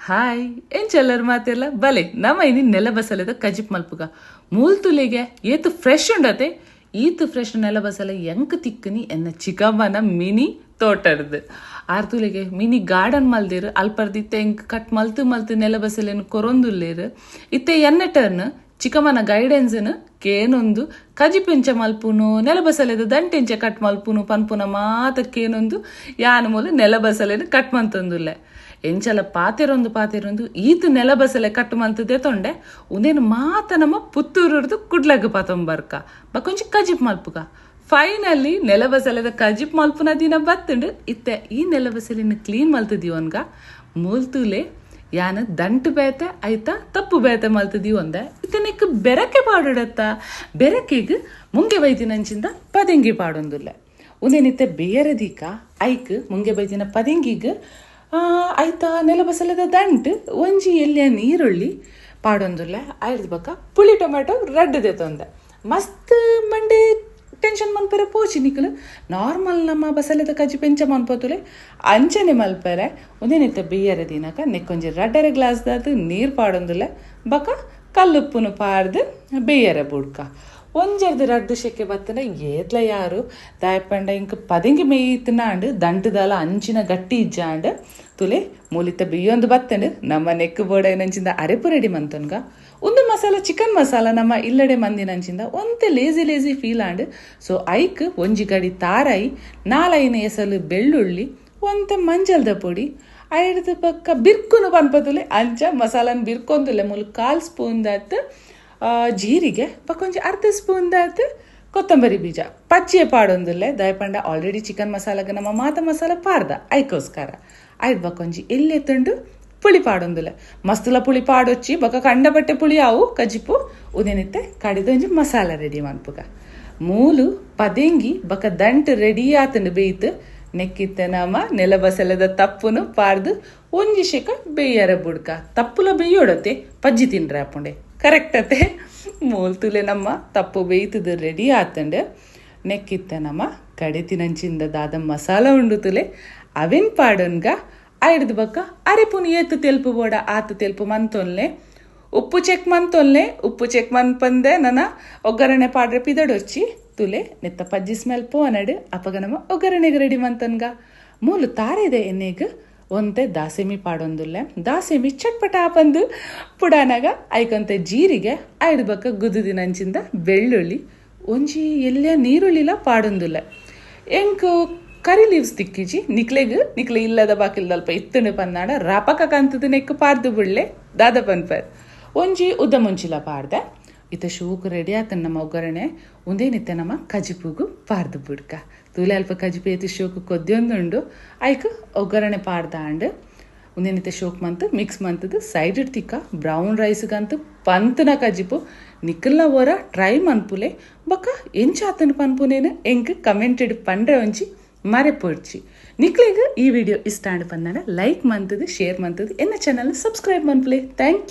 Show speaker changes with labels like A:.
A: Hi ಏನ್ ಚೆಲ್ಲರ್ ಮಾತಿಲ್ಲ ಬಲೆ ನಮ್ಮ ಇನಿ ನೆಲ ಬಸಲೆದ ಕಜಿಪ್ ಮಲ್ಪುಗ ಮೂಲ್ ತುಲೆಗೆ ಏತು ಫ್ರೆಶ್ ಉಂಡತೆ ಈತು ಫ್ರೆಶ್ ನೆಲ ಬಸಲೆ ಎಂಕ್ ತಿಕ್ಕನಿ ಎನ್ನ ಚಿಕ್ಕಮ್ಮನ ಮಿನಿ ತೋಟರ್ದು ಆರ್ ತುಲೆಗೆ ಮಿನಿ ಗಾರ್ಡನ್ ಮಲ್ದಿರು ಅಲ್ಪರ್ದಿತ್ತೆ ಎಂಕ್ ಕಟ್ ಮಲ್ತು ಮಲ್ತು ನೆಲ ಬಸಲೆನು ಕೊರೊಂದುಲ್ಲೇರು ಇತ್ತೆ ಎನ್ನ ಟರ್ನ್ ಚಿಕ್ಕಮ್ಮನ ಗೈಡೆನ್ಸ್ನು ಕೇನೊಂದು ಕಜಿಪೆಂಚ ಮಲ್ಪುನು ನೆಲ ಬಸಲೆದ ದಂಟೆಂಚ ಕಟ್ ಮಲ್ಪುನು ಪನ್ಪುನ ಮಾತಕ್ಕೇನೊಂದು ಯಾನ ಮೂಲ ನೆಲ ಬಸಲೆನು ಕಟ್ ಮಂತೊಂದುಲ್ಲೆ ಎಂಚಲ ಪಾತೆರೊಂದು ಈತು ನೆಲ ಬಸಲೆ ಕಟ್ಟು ಮಲ್ತದೆ ತೊಂಡೆ ಉಂದೇನು ಮಾತ ನಮ್ಮ ಪುತ್ತೂರದು ಕುಡ್ಲಗ್ ಪಾತೊಂಬರ್ಕ ಬಕೊಂಚ ಕಜಿಪ್ ಮಲ್ಪುಗ ಫೈನಲಿ ನೆಲ ಬಸಲೆದ ಕಜಿಪ್ ಮಲ್ಪುನ ದಿನ ಬತ್ತುಂಡು ಇತ್ತೆ ಈ ನೆಲ ಬಸಲಿನ ಕ್ಲೀನ್ ಮಲ್ತದೀವನ್ಗ ಮೂಲ್ತೂಲೆ ಯಾನ ದಂಟು ಬೇತೆ ಆಯ್ತಾ ತಪ್ಪು ಬೇತೆ ಮಲ್ತದೀವಿ ಒಂದೆ ಇತ್ತೆ ನಿಕ್ ಬೆರಕೆ ಪಾಡತ್ತ ಬೆರಕೆಗ್ ಮುಂಗೆ ಬೈತಿನಂಚಿಂದ ಪದಿಂಗಿ ಪಾಡೊಂದುಲ್ಲೆ ಉಂದೇನಿತ್ತೆ ಬೇರೆದೀಕ ಐಕ್ ಮುಂಗೆ ಬೈತಿನ ಪದಿಂಗಿಗ್ ಆಯ್ತಾ ನೆಲ ಬಸಲೆದ ದಂಟು ಒಂಜಿ ಎಲ್ಲಿಯ ನೀರುಳ್ಳಿ ಪಾಡೊಂದುಲ್ಲೆ ಆಯ್ದು ಬಕ್ಕ ಪುಳಿ ಟೊಮೆಟೊ ರಡ್ಡದೆ ತೊಂದೆ ಮಸ್ತ್ ಮಂಡೆ ಟೆನ್ಷನ್ ಮನ್ಪರೆ ಪೋಚಿ ನಿಕ್ಕಲು ನಾರ್ಮಲ್ ನಮ್ಮ ಬಸಲೆದ ಕಜ್ಜಿ ಪೆಂಚ ಮನ್ಪೋತುಲೆ ಅಂಚನೆ ಮಲ್ಪರೆ ಒಂದೇನಿತ್ತ ಬೇಯರೆ ದಿನಕ ನೆಕ್ಕೊಂಜಿ ರಡ್ಡರೆ ಗ್ಲಾಸ್ದಾದು ನೀರು ಪಾಡೊಂದುಲ್ಲೆ ಬಕ್ಕ ಕಲ್ಲುಪ್ಪುನು ಪಾಡ್ದು ಬೇಯರೆ ಬುಡ್ಕ ಒಂಜರ್ದು ರಡ್ಡು ಶೆಕೆ ಬತ್ತನ ಏತ್ಲ ಯಾರು ದಾಯಪಂಡ ಇಂಕ ಪದಿಂಗಿ ಮೇಯ್ತನಾಂಡು ದಂಟದಲ ಅಂಚಿನ ಗಟ್ಟಿ ಇಜ್ಜಾಂಡು ತುಲೆ ಮೂಲಿತ ಬಿಯ್ಯೊಂದು ಬತ್ತಂಡು ನಮ್ಮ ನೆಕ್ ಬೋಡ ನಂಚಿಂದ ಅರೆಪು ರೆಡಿ ಮಂತನ್ಗ ಒಂದು ಮಸಾಲ ಚಿಕನ್ ಮಸಾಲ ನಮ್ಮ ಇಲ್ಲಡೆ ಮಂದಿನಂಚಿಂದ ಒಂತೆ ಲೇಸಿ ಫೀಲ್ ಆಂಡು ಸೊ ಐಕ್ ಒಂಜಿ ಗಡಿ ತಾರಾಯಿ ನಾಲೈನ ಎಸಲು ಬೆಳ್ಳುಳ್ಳಿ ಒಂತೆ ಮಂಜಲ್ದ ಪೊಡಿ ಐಡ್ದು ಪಕ್ಕ ಬಿರ್ಕುನು ಪನ್ಪತುಲೆ ಅಂಚ ಮಸಾಲನ್ ಬಿರ್ಕೊಂದುಲೆ ಮೂಲು 1/4 ಸ್ಪೂನ್ ದಾತ್ ಜೀರಿಗೆ ಪಕ್ಕೊಂಜಿ ಅರ್ಧ ಸ್ಪೂನ್ ದಾತ್ ಕೊತ್ತಂಬರಿ ಬೀಜ ಪಚ್ಚಿಯ ಪಾಡೊಂದುಲ್ಲೆ ದಯಪಂಡ ಆಲ್ರೆಡಿ ಚಿಕನ್ ಮಸಾಲಾಗ ನಮ್ಮ ಮಾತ ಮಸಾಲ ಪಾಡ್ದ ಐಕೋಸ್ಕರ ಆಯ್ತು ಬಕ್ಕೊಂಜಿ ಎಲ್ಲೆ ತಂಡು ಪುಳಿ ಪಾಡೊಂದುಲ್ಲೆ ಮಸ್ತುಲ ಪುಳಿ ಪಾಡೊಚ್ಚಿ ಬಕ್ಕ ಕಂಡ ಬಟ್ಟೆ ಪುಳಿ ಅವು ಕಜಿಪು ಉದೇನಿತ್ತೆ ಕಡಿದೊಂಜಿ ಮಸಾಲ ರೆಡಿ ಮನ್ಪುಗ ಮೂಲು ಪದಿಂಗಿ ಬಕ್ಕ ದಂಟು ರೆಡಿ ಆತಂಡು ಬೇಯ್ತು ನೆಕ್ಕಿತ್ತೆ ನಮ್ಮ ನೆಲ ಬಸಲೆದ ತಪ್ಪುನು ಪಾಡ್ದು ಒಂಜಿ ಶೇಕ ಬೇಯರೆ ಬುಡ್ಕ ತಪ್ಪುಲ ಬೇಯೋಡತ್ತೆ ಪಜ್ಜಿ ತಿನ್ರೆ ಹಾಪುಂಡೆ ಕರೆಕ್ಟ್ ಅತ್ತೆ ಮೂಲ್ತುಲೆ ನಮ್ಮ ತಪ್ಪು ಬೇಯ್ತದ ರೆಡಿ ಆತಂಡೆ ನೆಕ್ಕಿತ್ತೆ ನಮ್ಮ ಕಡಿತಿನಂಚಿಂದ ದಾದ ಮಸಾಲ ಉಂಡುತುಲೆ ಅವೆನ್ ಪಾಡೋನ್ಗ ಐಡ್ದು ಬಕ್ಕ ಅರೆಪುನ್ ಏತು ತೆಲ್ಪು ಬೋಡ ಆತು ತೆಲ್ಪು ಮಂತೊಲ್ಲೆ ಉಪ್ಪು ಚೆಕ್ ಮನ್ಪಂದೆ ನನ್ನ ಒಗ್ಗರಣೆ ಪಾಡ್ರೆ ಪಿದಡೊಚ್ಚಿ ತುಲೆ ನೆತ್ತ ಪಜ್ಜಿ ಸ್ಮೆಲ್ ಪೋನಡು ಅಪಗ ನಮ್ಮ ಒಗ್ಗರಣೆಗೆ ರೆಡಿ ಮಂತನ್ಗ ಮೂಲು ತಾರೆದೆ ಎಣ್ಣೆಗ್ ಒಂತೆ ದಾಸೆಮಿ ಪಾಡೊಂದುಲ್ಲೆ ದಾಸೆಮಿ ಚಟ್ಪಟ ಬಂದು ಪುಡಾನಾಗ ಐಕೊಂತೆ ಜೀರಿಗೆ ಐದು ಬಕ್ಕ ಗುದ್ದಿನಂಚಿಂದ ಬೆಳ್ಳುಳ್ಳಿ ಒಂಜಿ ಎಲ್ಲೇ ನೀರುಳ್ಳಿಲ ಪಾಡೊಂದುಲ್ಲೆ ಎಂಕ್ ಕರಿ ಲೀವ್ಸ್ ತಿಕ್ಕಿಜಿ ನಿಕ್ಲೆ ಇಲ್ಲದ ಬಾಕಿಲ್ದಲ್ಪ ಇತ್ತುಂಡು ಪನ್ನಾಡ ರಾಪಕ ಕಂತದ ನೆಕ್ ಪಾರ್ದು ಬಿಡ್ಲೆ ದಾದ ಪನ್ಪರ್ ಒಂಜಿ ಉದ್ದ ಮುಂಚಿಲ ಪಾಡ್ದೆ ಇತ್ತ ಶೂಕು ರೆಡಿ ಆತನ ನಮ್ಮ ಒಗ್ಗರಣೆ ಒಂದೇನಿತ್ತೆ ನಮ್ಮ ಕಜಿಪುಗು ಪಾರ್ದು ಬಿಡ್ಕ ತೂಲೆ ಅಲ್ಪ ಕಜಿಪು ಏತು ಶೋಕು ಕೊದ್ಯೊಂದುಂಡು ಐಕ್ ಒಗ್ಗರಣೆ ಪಾಡ್ದಾಂಡು ಒಂದೇನಿತ್ತೆ ಶೋಕ್ ಮಂತು ಮಿಕ್ಸ್ ಮಂತದು ಸೈಡ್ ಇಡ್ತಿಕ್ಕ ಬ್ರೌನ್ ರೈಸ್ಗಂತೂ ಪಂತನ ಕಜಿಪು ನಿಕ್ಕಲ್ನ ಓರ ಟ್ರೈ ಮನ್ಪುಲೆ ಬಕ್ಕ ಎಂಚಾತನ ಪನ್ಪುನೇನು ಎಂಕ್ ಕಮೆಂಟೆಡ್ ಪಂಡ್ರೆ ಒಂಚಿ ಮರೆಪೊಡ್ಚಿ ನಿಕ್ಲೆಗ್ ಈ ವಿಡಿಯೋ ಇಷ್ಟ ಆಂಡು ಪಂದಾಂಡ ಲೈಕ್ ಮಂತದು ಶೇರ್ ಮಂತದು ಎನ್ನ ಚಾನಲ್ ಸಬ್ಸ್ಕ್ರೈಬ್ ಮನ್ಪುಲೆ ಥ್ಯಾಂಕ್ ಯು.